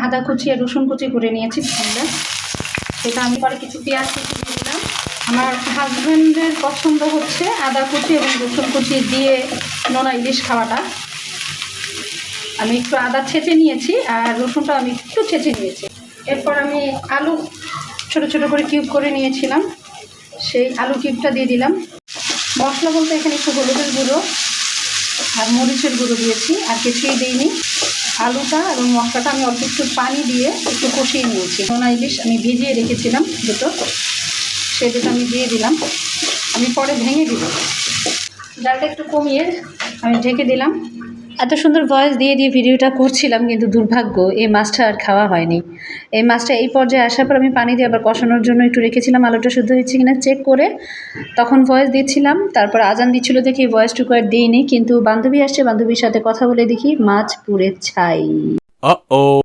আদা কুচি আর রসুন কুচি করে নিয়েছি সেটা আমি পরে কিছু পেঁয়াজ কুচি দিয়ে দিলাম। আমার হাজব্যান্ডের পছন্দ হচ্ছে আদা কুচি এবং রসুন কুচি দিয়ে নোনা ইলিশ খাওয়াটা। আমি একটু আদা ছেঁচে নিয়েছি আর রসুনটা আমি একটু ছেঁচে নিয়েছি। এরপর আমি আলু ছোট ছোট করে কিউব করে নিয়েছিলাম, সেই আলু কিউবটা দিয়ে দিলাম। মশলা বলতে এখানে একটু হলুদের গুঁড়ো আর মরিচের গুঁড়ো দিয়েছি, আর কিছুই দিইনি। আলুটা এবং মশলাটা আমি অল্প একটু পানি দিয়ে একটু কষিয়ে নিয়েছি। নোনা ইলিশ আমি ভিজিয়ে রেখেছিলাম দুটো, সেই দুটো আমি দিয়ে দিলাম। আমি পরে ভেঙে দিব। জালটা একটু কমিয়ে আমি ঢেকে দিলাম। এত সুন্দর ভয়েস দিয়ে ভিডিওটা করছিলাম, কিন্তু দুর্ভাগ্য এই মাছটা আর খাওয়া হয়নি। এই মাছটা এই পর্যায়ে আসার পর আমি পানি দিয়ে আবার কষানোর জন্য একটু রেখেছিলাম আলুটা শুদ্ধ হয়েছে কিনা চেক করে, তখন ভয়েস দিচ্ছিলাম। তারপর আজান দিচ্ছিল দেখে এই ভয়েসটুকু আর দিইনি, কিন্তু বান্ধবী আসছে, বান্ধবীর সাথে কথা বলে দেখি মাছ পুড়ে ছাই।